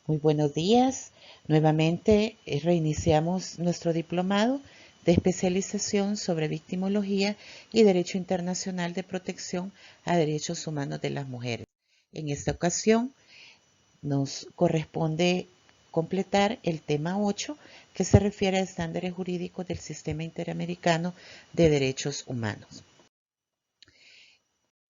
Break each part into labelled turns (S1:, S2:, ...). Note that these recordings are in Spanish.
S1: Muy buenos días. Nuevamente reiniciamos nuestro diplomado de especialización sobre victimología y Derecho Internacional de Protección a Derechos Humanos de las Mujeres. En esta ocasión nos corresponde completar el tema 8, que se refiere a estándares jurídicos del Sistema Interamericano de Derechos Humanos.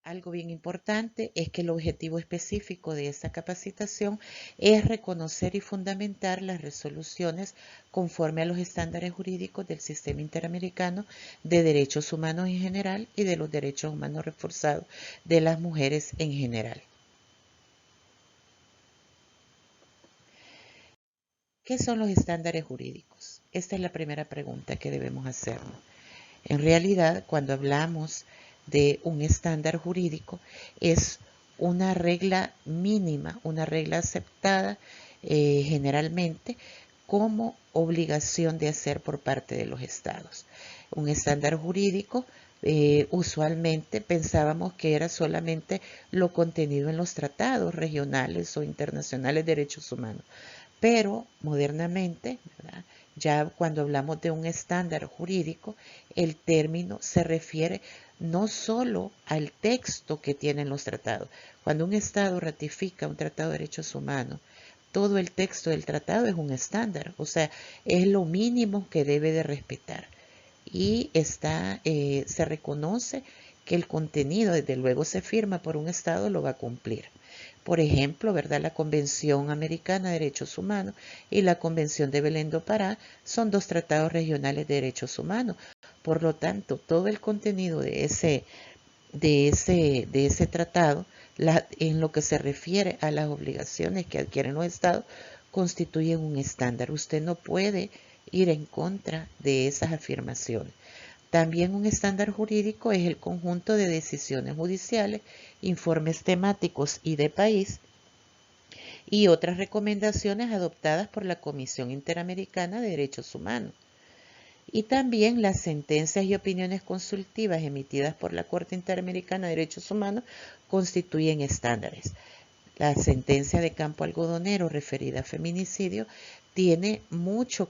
S1: Algo bien importante es que el objetivo específico de esta capacitación es reconocer y fundamentar las resoluciones conforme a los estándares jurídicos del Sistema Interamericano de Derechos Humanos en general y de los derechos humanos reforzados de las mujeres en general. ¿Qué son los estándares jurídicos? Esta es la primera pregunta que debemos hacernos. En realidad, cuando hablamos de un estándar jurídico, es una regla mínima, una regla aceptada generalmente como obligación de hacer por parte de los estados. Un estándar jurídico usualmente pensábamos que era solamente lo contenido en los tratados regionales o internacionales de derechos humanos, pero modernamente, ¿verdad?, ya cuando hablamos de un estándar jurídico, el término se refiere no solo al texto que tienen los tratados. Cuando un Estado ratifica un tratado de derechos humanos, todo el texto del tratado es un estándar, o sea, es lo mínimo que debe de respetar. Y se reconoce que el contenido, desde luego se firma por un Estado, lo va a cumplir. Por ejemplo, ¿verdad?, la Convención Americana de Derechos Humanos y la Convención de Belén do Pará son dos tratados regionales de derechos humanos. Por lo tanto, todo el contenido de ese tratado, en lo que se refiere a las obligaciones que adquieren los estados, constituyen un estándar. Usted no puede ir en contra de esas afirmaciones. También un estándar jurídico es el conjunto de decisiones judiciales, informes temáticos y de país y otras recomendaciones adoptadas por la Comisión Interamericana de Derechos Humanos. Y también las sentencias y opiniones consultivas emitidas por la Corte Interamericana de Derechos Humanos constituyen estándares. La sentencia de Campo Algodonero referida a feminicidio tiene mucho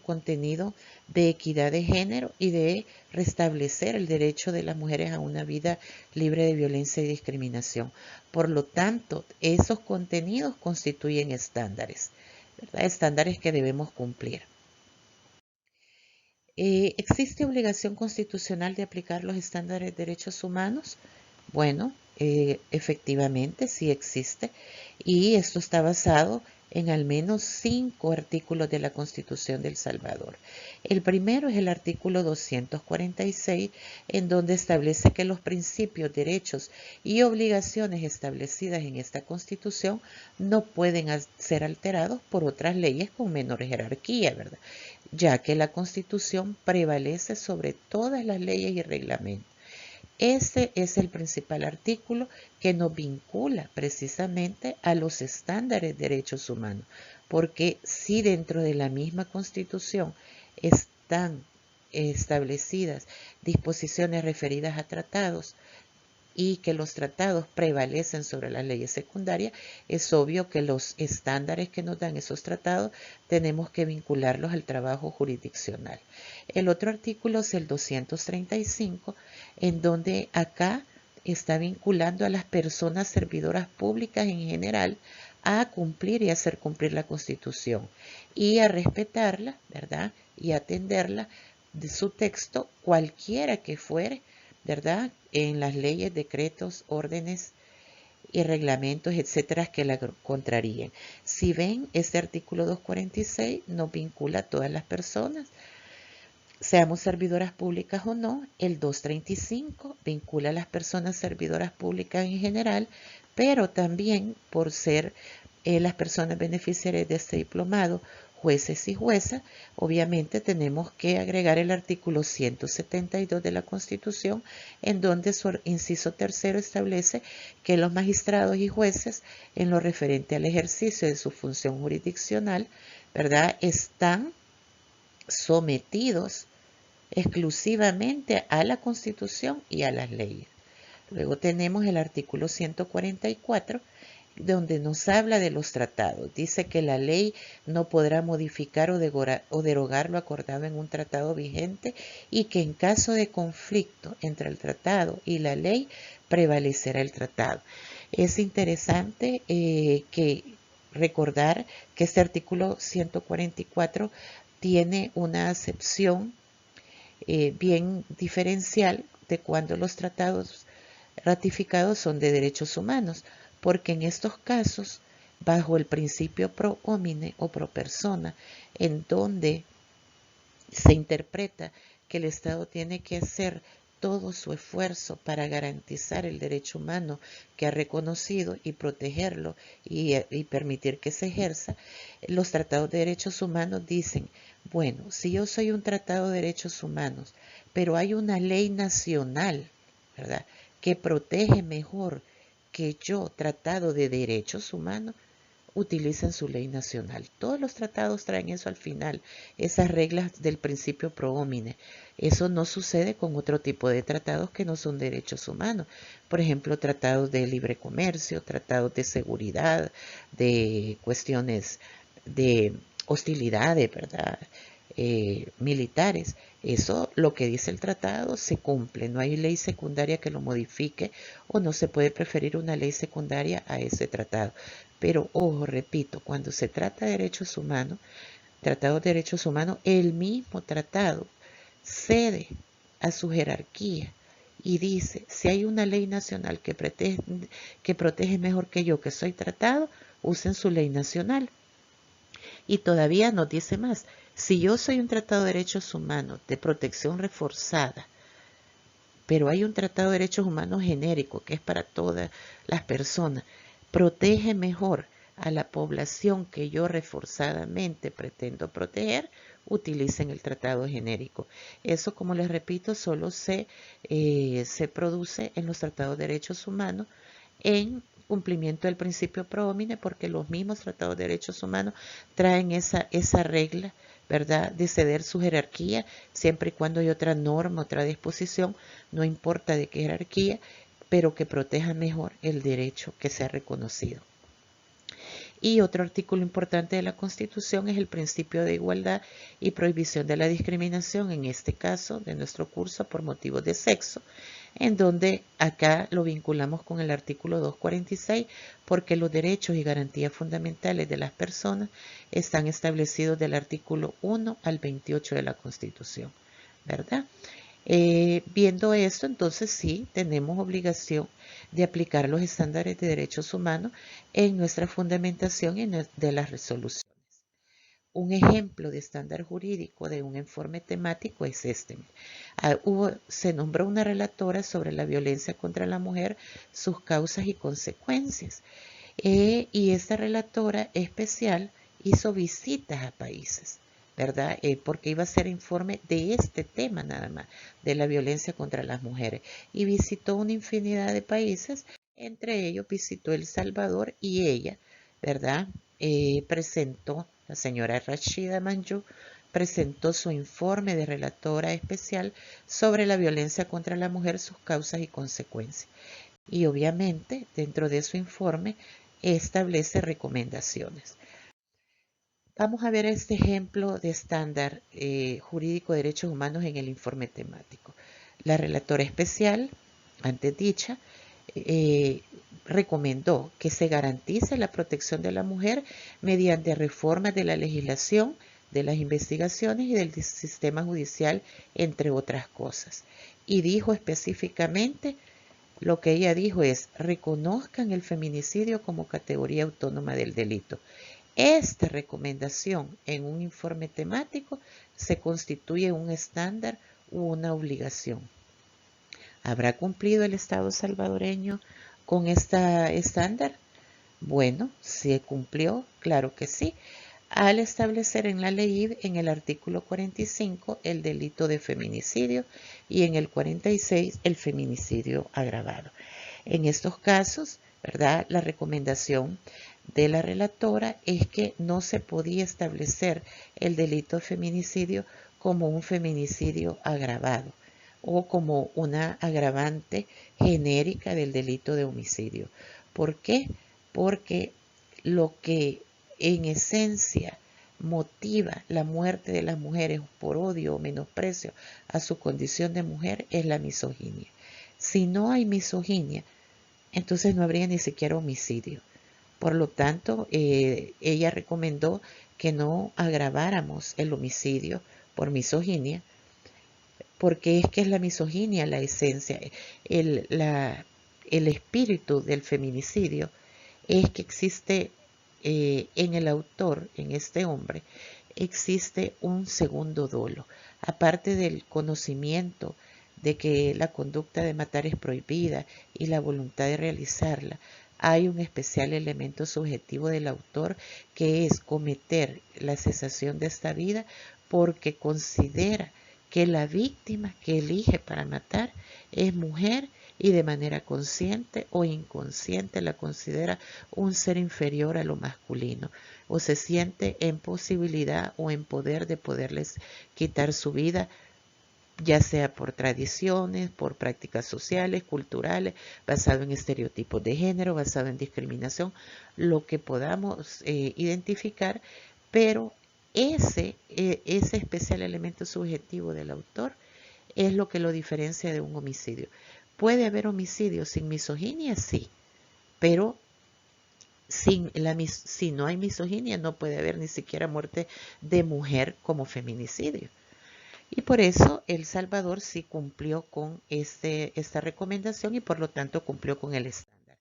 S1: contenido de equidad de género y de restablecer el derecho de las mujeres a una vida libre de violencia y discriminación. Por lo tanto, esos contenidos constituyen estándares, ¿verdad?, estándares que debemos cumplir. ¿Existe obligación constitucional de aplicar los estándares de derechos humanos? Bueno, efectivamente sí existe, y esto está basado en al menos 5 artículos de la Constitución de El Salvador. El primero es el artículo 246, en donde establece que los principios, derechos y obligaciones establecidas en esta Constitución no pueden ser alterados por otras leyes con menor jerarquía, ¿verdad?, ya que la Constitución prevalece sobre todas las leyes y reglamentos. Este es el principal artículo que nos vincula precisamente a los estándares de derechos humanos, porque si dentro de la misma Constitución están establecidas disposiciones referidas a tratados y que los tratados prevalecen sobre las leyes secundarias, es obvio que los estándares que nos dan esos tratados tenemos que vincularlos al trabajo jurisdiccional. El otro artículo es el 235, en donde acá está vinculando a las personas servidoras públicas en general a cumplir y hacer cumplir la Constitución y a respetarla, ¿verdad?, y atenderla de su texto, cualquiera que fuere, ¿verdad?, en las leyes, decretos, órdenes y reglamentos, etcétera, que la contraríen. Si ven, este artículo 246 nos vincula a todas las personas, seamos servidoras públicas o no. El 235 vincula a las personas servidoras públicas en general, pero también por ser las personas beneficiarias de este diplomado, jueces y juezas, obviamente tenemos que agregar el artículo 172 de la Constitución, en donde su inciso tercero establece que los magistrados y jueces, en lo referente al ejercicio de su función jurisdiccional, ¿verdad?, están sometidos exclusivamente a la Constitución y a las leyes. Luego tenemos el artículo 144, donde nos habla de los tratados. Dice que la ley no podrá modificar o derogar lo acordado en un tratado vigente y que en caso de conflicto entre el tratado y la ley prevalecerá el tratado. Es interesante que recordar que este artículo 144 tiene una acepción bien diferencial de cuando los tratados ratificados son de derechos humanos, porque en estos casos, bajo el principio pro homine o pro persona, en donde se interpreta que el Estado tiene que hacer todo su esfuerzo para garantizar el derecho humano que ha reconocido y protegerlo y permitir que se ejerza, los tratados de derechos humanos dicen, bueno, si yo soy un tratado de derechos humanos, pero hay una ley nacional, ¿verdad?, que protege mejor que yo tratado de derechos humanos, utilizan su ley nacional. Todos los tratados traen eso al final, esas reglas del principio pro homine. Eso no sucede con otro tipo de tratados que no son derechos humanos. Por ejemplo, tratados de libre comercio, tratados de seguridad, de cuestiones de hostilidades, ¿verdad? Militares. Eso, lo que dice el tratado, se cumple. No hay ley secundaria que lo modifique o no se puede preferir una ley secundaria a ese tratado. Pero ojo, repito, cuando se trata de derechos humanos, tratados de derechos humanos, el mismo tratado cede a su jerarquía y dice, si hay una ley nacional que protege mejor que yo, que soy tratado, usen su ley nacional. Y todavía nos dice más, si yo soy un tratado de derechos humanos de protección reforzada, pero hay un tratado de derechos humanos genérico que es para todas las personas, protege mejor a la población que yo reforzadamente pretendo proteger, utilicen el tratado genérico. Eso, como les repito, solo se produce en los tratados de derechos humanos en cumplimiento del principio pro homine, porque los mismos tratados de derechos humanos traen esa regla, ¿verdad?, de ceder su jerarquía, siempre y cuando hay otra norma, otra disposición, no importa de qué jerarquía, pero que proteja mejor el derecho que se ha reconocido. Y otro artículo importante de la Constitución es el principio de igualdad y prohibición de la discriminación, en este caso de nuestro curso por motivos de sexo, en donde acá lo vinculamos con el artículo 246, porque los derechos y garantías fundamentales de las personas están establecidos del artículo 1 al 28 de la Constitución, ¿verdad? Viendo esto, entonces sí, tenemos obligación de aplicar los estándares de derechos humanos en nuestra fundamentación y de las resoluciones. Un ejemplo de estándar jurídico de un informe temático es este. Se nombró una relatora sobre la violencia contra la mujer, sus causas y consecuencias. Y esta relatora especial hizo visitas a países, ¿verdad? Porque iba a ser informe de este tema nada más, de la violencia contra las mujeres. Y visitó una infinidad de países, entre ellos visitó El Salvador y ella, ¿verdad? Presentó, la señora Rashida Manjoo, presentó su informe de relatora especial sobre la violencia contra la mujer, sus causas y consecuencias. Y obviamente, dentro de su informe, establece recomendaciones. Vamos a ver este ejemplo de estándar jurídico de derechos humanos en el informe temático. La relatora especial, antes dicha, recomendó que se garantice la protección de la mujer mediante reformas de la legislación, de las investigaciones y del sistema judicial, entre otras cosas. Y dijo específicamente, lo que ella dijo es, reconozcan el feminicidio como categoría autónoma del delito. Esta recomendación en un informe temático se constituye un estándar u una obligación. ¿Habrá cumplido el Estado salvadoreño con este estándar? Bueno, ¿se cumplió? Claro que sí, al establecer en la ley en el artículo 45 el delito de feminicidio y en el 46 el feminicidio agravado. En estos casos, ¿verdad?, la recomendación de la relatora es que no se podía establecer el delito de feminicidio como un feminicidio agravado o como una agravante genérica del delito de homicidio. ¿Por qué? porque lo que en esencia motiva la muerte de las mujeres por odio o menosprecio a su condición de mujer es la misoginia. Si no hay misoginia, entonces no habría ni siquiera homicidio. Por lo tanto, ella recomendó que no agraváramos el homicidio por misoginia, porque es que es la misoginia la esencia, el espíritu del feminicidio es que existe en el autor, en este hombre, existe un segundo dolo. Aparte del conocimiento de que la conducta de matar es prohibida y la voluntad de realizarla, hay un especial elemento subjetivo del autor que es cometer la cesación de esta vida porque considera que la víctima que elige para matar es mujer y de manera consciente o inconsciente la considera un ser inferior a lo masculino o se siente en posibilidad o en poder de poderles quitar su vida, ya sea por tradiciones, por prácticas sociales, culturales, basado en estereotipos de género, basado en discriminación, lo que podamos identificar, pero ese especial elemento subjetivo del autor es lo que lo diferencia de un homicidio. ¿Puede haber homicidio sin misoginia? Sí, pero si no hay misoginia no puede haber ni siquiera muerte de mujer como feminicidio. Y por eso El Salvador sí cumplió con esta recomendación y por lo tanto cumplió con el estándar.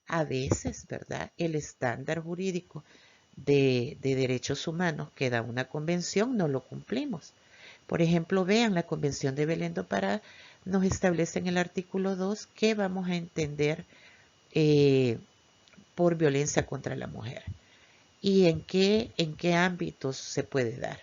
S1: A veces, ¿verdad? El estándar jurídico de derechos humanos que da una convención no lo cumplimos. Por ejemplo, vean la Convención de Belén do Pará nos establece en el artículo 2 qué vamos a entender eh, por violencia contra la mujer y en qué ámbitos se puede dar.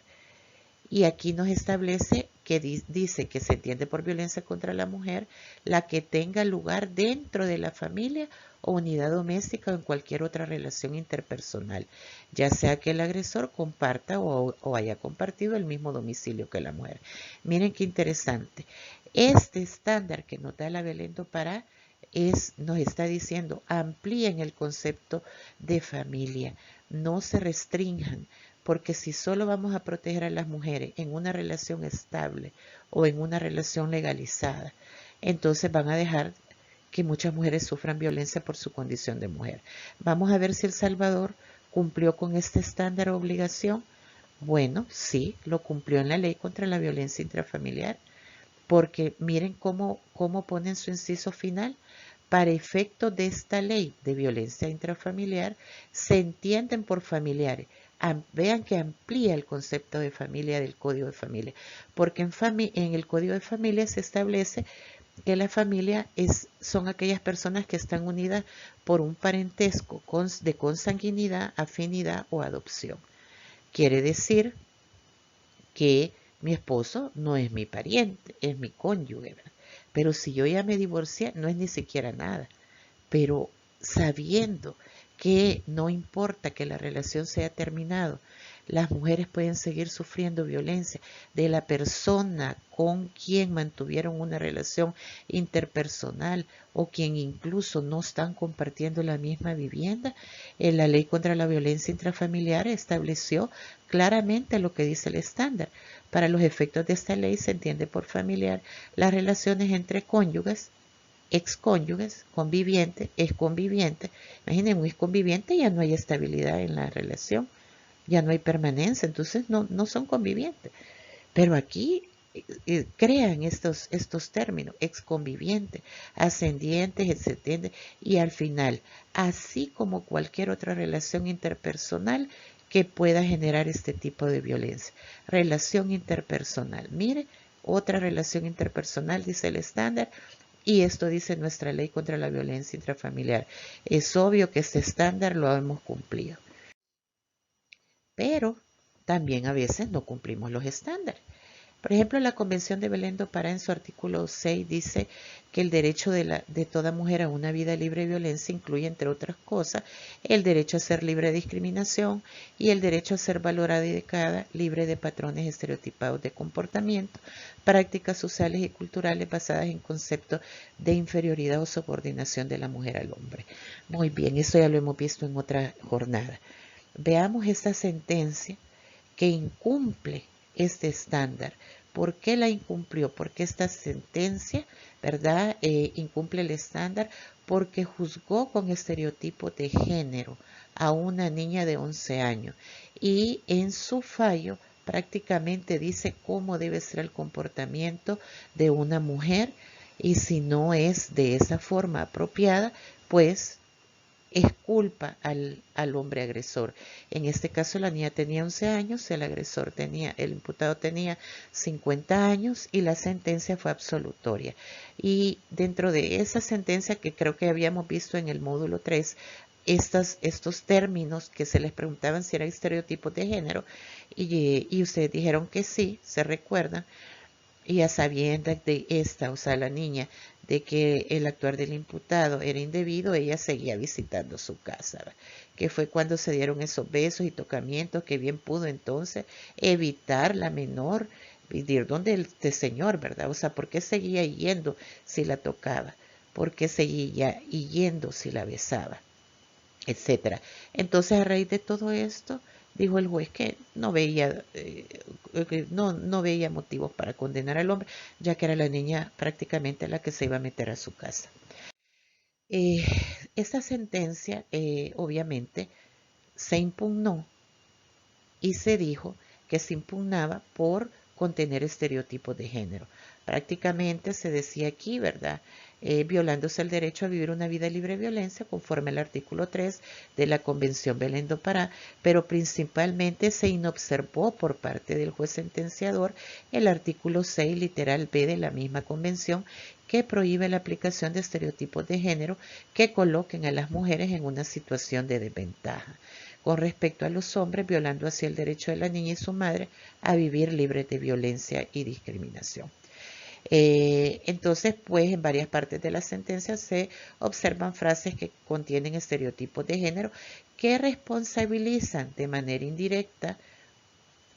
S1: Y aquí nos establece que dice que se entiende por violencia contra la mujer la que tenga lugar dentro de la familia o unidad doméstica o en cualquier otra relación interpersonal, ya sea que el agresor comparta o haya compartido el mismo domicilio que la mujer. Miren qué interesante. Este estándar que nos da la Belén do Pará nos está diciendo amplíen el concepto de familia, no se restrinjan, porque si solo vamos a proteger a las mujeres en una relación estable o en una relación legalizada, entonces van a dejar que muchas mujeres sufran violencia por su condición de mujer. Vamos a ver si El Salvador cumplió con este estándar o obligación. Bueno, sí, lo cumplió en la ley contra la violencia intrafamiliar, porque miren cómo ponen su inciso final. Para efectos de esta ley de violencia intrafamiliar, se entienden por familiares. Vean que amplía el concepto de familia del Código de Familia, porque en el Código de Familia se establece que la familia son aquellas personas que están unidas por un parentesco de consanguinidad, afinidad o adopción. Quiere decir que mi esposo no es mi pariente, es mi cónyuge, ¿verdad? Pero si yo ya me divorcié, no es ni siquiera nada. Pero sabiendo que no importa que la relación se haya terminado, las mujeres pueden seguir sufriendo violencia de la persona con quien mantuvieron una relación interpersonal o quien incluso no están compartiendo la misma vivienda. En la ley contra la violencia intrafamiliar estableció claramente lo que dice el estándar. Para los efectos de esta ley se entiende por familiar las relaciones entre cónyuges, excónyuges, conviviente, exconviviente. Imaginen, un exconviviente ya no hay estabilidad en la relación, ya no hay permanencia, entonces no son convivientes. Pero aquí crean estos términos, exconviviente, ascendientes, etc. Y al final, así como cualquier otra relación interpersonal que pueda generar este tipo de violencia. Relación interpersonal. Mire, otra relación interpersonal, dice el estándar, y esto dice nuestra ley contra la violencia intrafamiliar. Es obvio que este estándar lo hemos cumplido. Pero también a veces no cumplimos los estándares. Por ejemplo, la Convención de Belén do Pará en su artículo 6 dice que el derecho de toda mujer a una vida libre de violencia incluye, entre otras cosas, el derecho a ser libre de discriminación y el derecho a ser valorada y educada, libre de patrones estereotipados de comportamiento, prácticas sociales y culturales basadas en conceptos de inferioridad o subordinación de la mujer al hombre. Muy bien, eso ya lo hemos visto en otra jornada. Veamos esta sentencia que incumple este estándar. ¿Por qué la incumplió? Porque esta sentencia, ¿verdad? Incumple el estándar porque juzgó con estereotipos de género a una niña de 11 años y en su fallo prácticamente dice cómo debe ser el comportamiento de una mujer y si no es de esa forma apropiada, pues es culpa al hombre agresor. En este caso la niña tenía 11 años, el imputado tenía 50 años y la sentencia fue absolutoria. Y dentro de esa sentencia que creo que habíamos visto en el módulo 3, estos términos que se les preguntaban si eran estereotipos de género y ustedes dijeron que sí, se recuerdan, y a sabiendas de esta, o sea, la niña, de que el actuar del imputado era indebido, ella seguía visitando su casa, ¿verdad? Que fue cuando se dieron esos besos y tocamientos que bien pudo entonces evitar la menor ir donde este señor, ¿verdad? O sea, ¿por qué seguía yendo si la tocaba? ¿Por qué seguía yendo si la besaba? Etcétera. Entonces, a raíz de todo esto, dijo el juez que no veía motivos para condenar al hombre, ya que era la niña prácticamente la que se iba a meter a su casa. Eh, Esta sentencia, obviamente, se impugnó y se dijo que se impugnaba por contener estereotipos de género. Prácticamente se decía aquí, ¿verdad? Violándose el derecho a vivir una vida libre de violencia conforme al artículo 3 de la Convención Belén do Pará, pero principalmente se inobservó por parte del juez sentenciador el artículo 6 literal B de la misma convención que prohíbe la aplicación de estereotipos de género que coloquen a las mujeres en una situación de desventaja con respecto a los hombres, violando así el derecho de la niña y su madre a vivir libres de violencia y discriminación. Entonces, pues en varias partes de la sentencia se observan frases que contienen estereotipos de género que responsabilizan de manera indirecta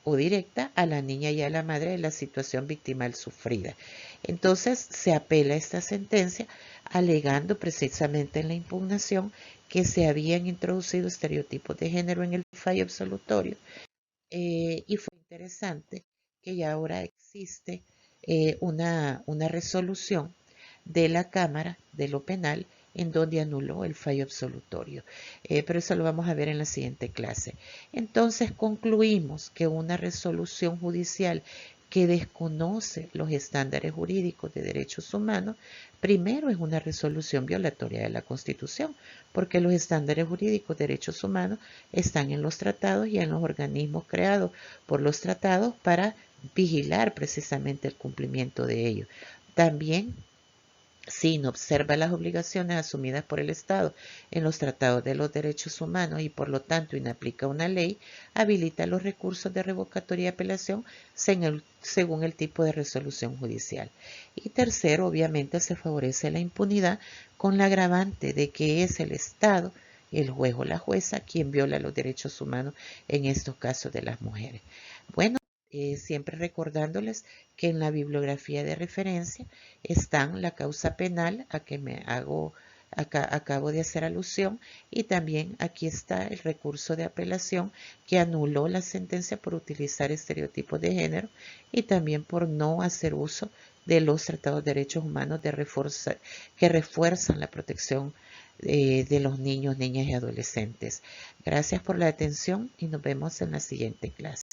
S1: o directa a la niña y a la madre de la situación victimal sufrida. Entonces se apela a esta sentencia alegando precisamente en la impugnación que se habían introducido estereotipos de género en el fallo absolutorio y fue interesante que ya ahora existe una resolución de la Cámara de lo Penal en donde anuló el fallo absolutorio. Pero eso lo vamos a ver en la siguiente clase. Entonces concluimos que una resolución judicial que desconoce los estándares jurídicos de derechos humanos, primero es una resolución violatoria de la Constitución, porque los estándares jurídicos de derechos humanos están en los tratados y en los organismos creados por los tratados para vigilar precisamente el cumplimiento de ellos. También si no observa las obligaciones asumidas por el Estado en los tratados de los derechos humanos y por lo tanto inaplica una ley, habilita los recursos de revocatoria y apelación según el tipo de resolución judicial. Y tercero, obviamente se favorece la impunidad con la agravante de que es el Estado, el juez o la jueza, quien viola los derechos humanos en estos casos de las mujeres. Bueno, siempre recordándoles que en la bibliografía de referencia están la causa penal a que acabo de hacer alusión y también aquí está el recurso de apelación que anuló la sentencia por utilizar estereotipos de género y también por no hacer uso de los tratados de derechos humanos que refuerzan la protección de los niños, niñas y adolescentes. Gracias por la atención y nos vemos en la siguiente clase.